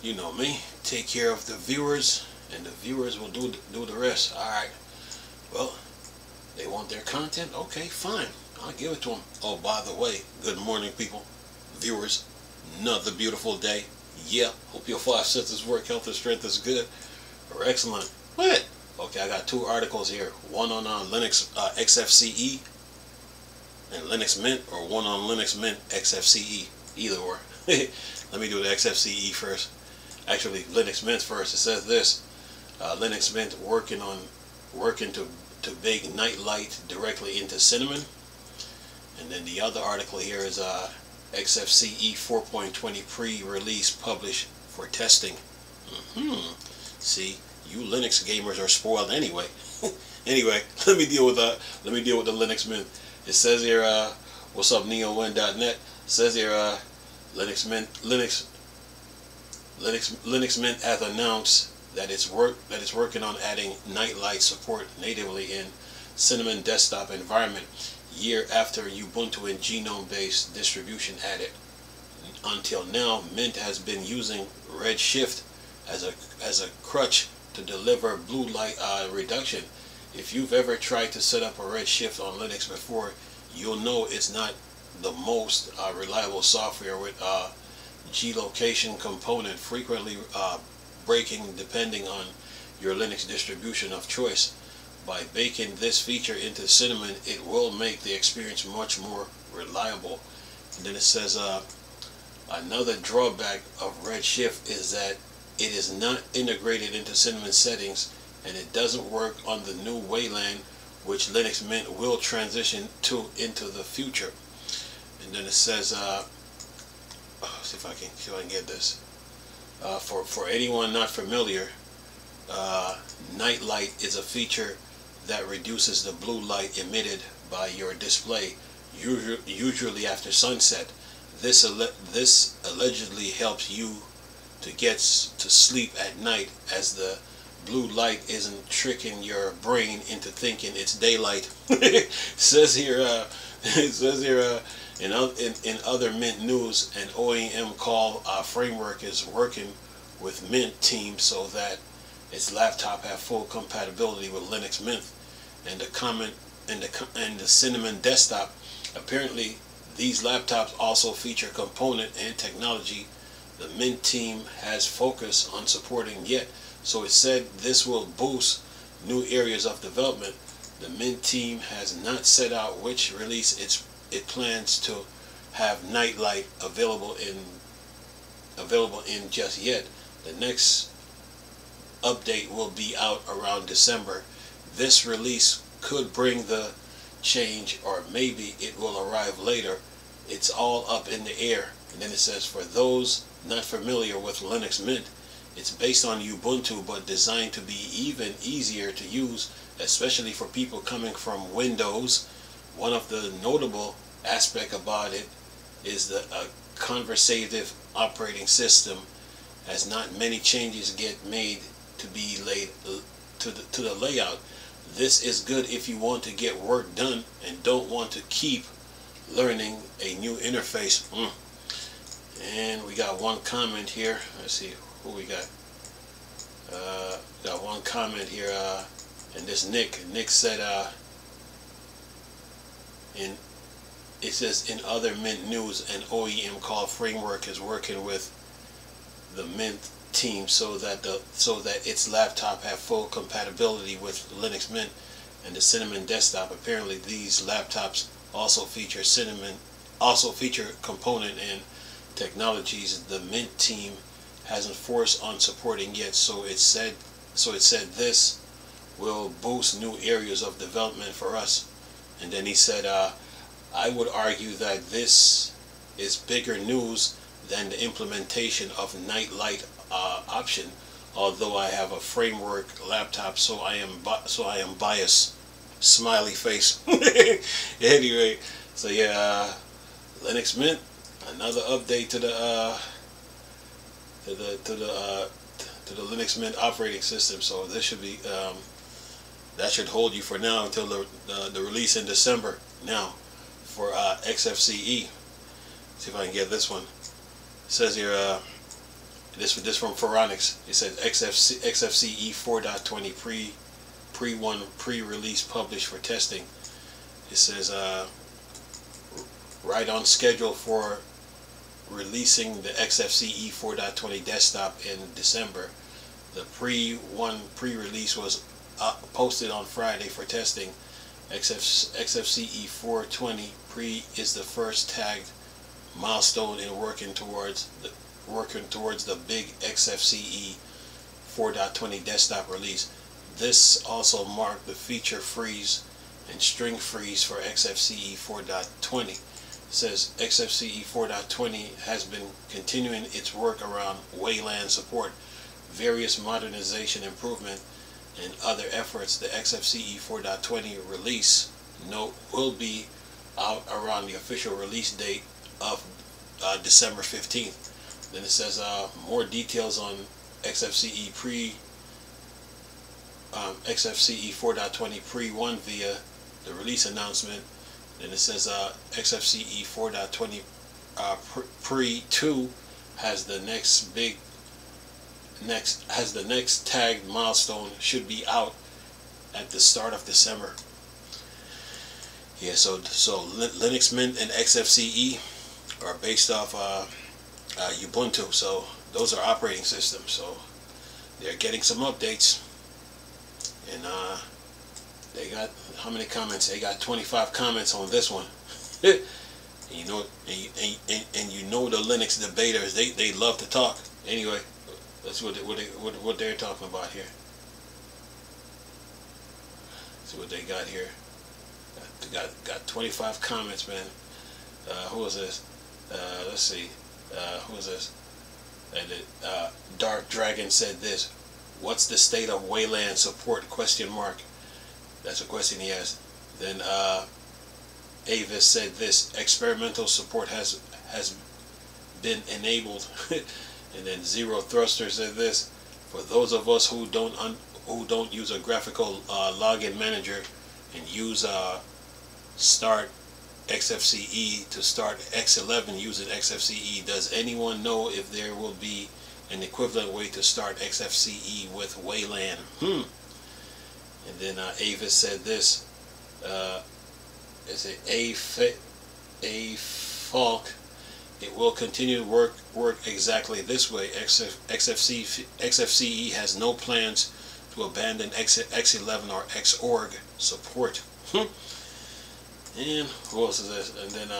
You know me, take care of the viewers, and the viewers will do the rest. All right. Well, they want their content. Okay, fine. I'll give it to them. Oh, by the way, good morning, people, viewers. Another beautiful day. Yeah. Hope your 5 senses work. Health and strength is good or excellent. What? Okay, I got 2 articles here. One on Linux Xfce and Linux Mint, or one on Linux Mint Xfce. Either or. Let me do the Xfce first. Actually, Linux Mint first. It says this: Linux Mint working to bake Nightlight directly into Cinnamon. And then the other article here is Xfce 4.20 pre-release published for testing. See, you Linux gamers are spoiled anyway. Anyway, let me deal with the Linux Mint. It says here, what's up, NeoWin.net? It says here, Linux Mint has announced that it's working on adding Nightlight support natively in Cinnamon desktop environment, year after Ubuntu and GNOME-based distribution added. Until now, Mint has been using Redshift as a crutch to deliver blue light reduction. If you've ever tried to set up a Redshift on Linux before, you'll know it's not the most reliable software, with G-location component frequently breaking depending on your Linux distribution of choice. By baking this feature into Cinnamon, it will make the experience much more reliable. And then it says another drawback of Redshift is that it is not integrated into Cinnamon settings, and it doesn't work on the new Wayland, which Linux Mint will transition to into the future. And then it says, see if I can get this. For anyone not familiar, Nightlight is a feature that reduces the blue light emitted by your display, usually after sunset. This allegedly helps you to get to sleep at night, as the blue light isn't tricking your brain into thinking it's daylight. It says here, in other Mint news, an OEM call framework is working with Mint team so that its laptop have full compatibility with Linux Mint and the Cinnamon desktop. Apparently, these laptops also feature component and technology the Mint team has focused on supporting yet. So it said this will boost new areas of development. The Mint team has not set out which release it plans to have Nightlight available in just yet. The next update will be out around December. This release could bring the change, or maybe it will arrive later. It's all up in the air. And then it says, for those not familiar with Linux Mint, it's based on Ubuntu but designed to be even easier to use, especially for people coming from Windows. One of the notable aspects about it is the conservative operating system, as not many changes get made to be laid to the layout. This is good if you want to get work done and don't want to keep learning a new interface. And we got one comment here. Let's see who we got. Got one comment here, and this Nick said, it says, in other Mint news, an OEM call framework is working with the Mint team so that its laptop have full compatibility with Linux Mint and the Cinnamon desktop. Apparently, these laptops also feature component and technologies the Mint team hasn't forced on supporting yet. So it said this will boost new areas of development for us. And then he said, I would argue that this is bigger news than the implementation of Nightlight option. Although I have a framework laptop, so I am biased. Smiley face. Anyway, so yeah, Linux Mint, another update to the Linux Mint operating system. So this should be that should hold you for now until the release in December. Now for Xfce, see if I can get this one. It says here, This from Phoronix. It says Xfce 4.20 pre-release published for testing. It says right on schedule for releasing the Xfce 4.20 desktop in December. The pre-release was posted on Friday for testing. Xfce 4.20 pre is the first tagged milestone in working towards the big Xfce 4.20 desktop release. This also marked the feature freeze and string freeze for Xfce 4.20. It says Xfce 4.20 has been continuing its work around Wayland support, various modernization improvement, and other efforts. The Xfce 4.20 release note will be out around the official release date of December 15th. Then it says more details on Xfce Xfce 4.20 pre-1 via the release announcement. Then it says Xfce 4.20 pre-2 has the next tagged milestone, should be out at the start of December. Yeah, so Linux Mint and Xfce are based off Ubuntu, so those are operating systems. So they're getting some updates, and they got how many comments? They got 25 comments on this one. You know, and you know the Linux debaters, they love to talk. Anyway, let's see what they're talking about here. See what they got here. Got 25 comments, man. Who is this? Let's see. Who is this? And Dark Dragon said this. What's the state of Wayland support? Question mark. That's a question he asked. Then Avis said this. Experimental support has been enabled. And then Zero Thruster said this. For those of us who don't use a graphical login manager and use start Xfce to start X11 using Xfce, does anyone know if there will be an equivalent way to start Xfce with Wayland? And then Avis said this. Is it A Falk? It will continue to work exactly this way. Xfce has no plans to abandon X11 or Xorg support. And who else is this? And then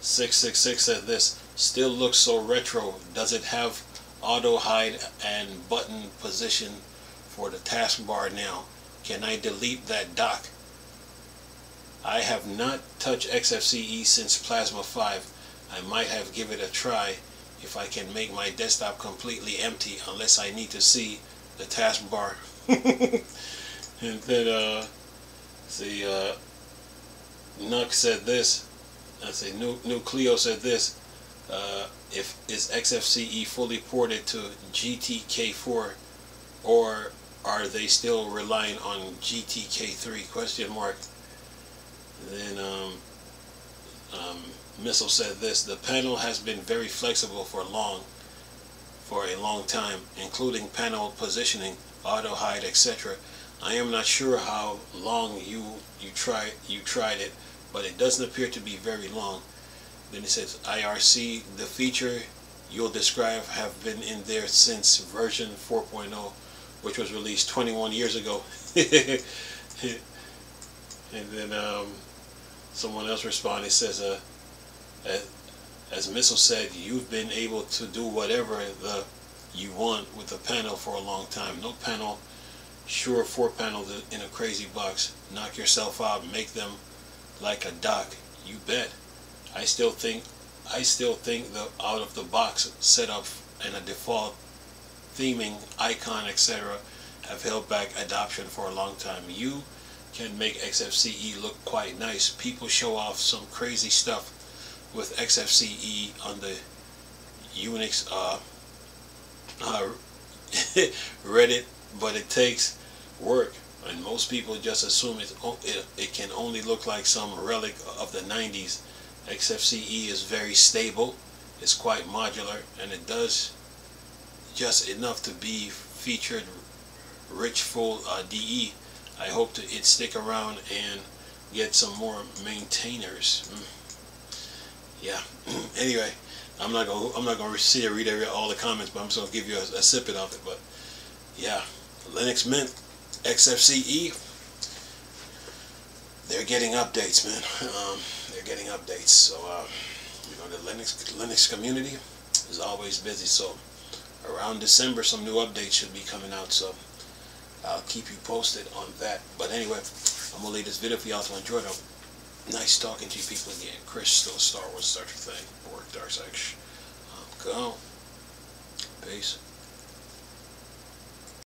666 said this. Still looks so retro. Does it have auto hide and button position for the taskbar now? Can I delete that dock? I have not touched Xfce since Plasma 5. I might have give it a try if I can make my desktop completely empty, unless I need to see the taskbar. And then Nuck said this. Let's say New Cleo said this. If is Xfce fully ported to GTK4, or are they still relying on GTK3? Question mark. And then Missile said this. The panel has been very flexible for a long time, including panel positioning, auto hide, etc. I am not sure how long you tried it, but it doesn't appear to be very long. Then it says IRC, the feature you'll describe have been in there since version 4.0, which was released 21 years ago. And then someone else responded, says as Missile said, you've been able to do whatever you want with the panel for a long time. No panel, sure, 4 panels in a crazy box. Knock yourself out, make them like a dock. You bet. I still think the out of the box setup and a default theming, icon, etc. have held back adoption for a long time. You can make Xfce look quite nice. People show off some crazy stuff with Xfce on the Unix Reddit, but it takes work, and most people just assume it can only look like some relic of the 90s. Xfce is very stable, it's quite modular, and it does just enough to be featured rich full DE. I hope to it stick around and get some more maintainers. Yeah. Anyway, I'm not gonna sit here read all the comments, but I'm just gonna give you a snippet of it. But yeah, Linux Mint Xfce, they're getting updates, man. They're getting updates. So you know, the Linux community is always busy. So around December, some new updates should be coming out. So I'll keep you posted on that. But anyway, I'm gonna leave this video for y'all to enjoy. Though. Nice talking to you people again. Chris, still Star Wars, Star Trek thing. Borg, Dark Side. Go. Peace.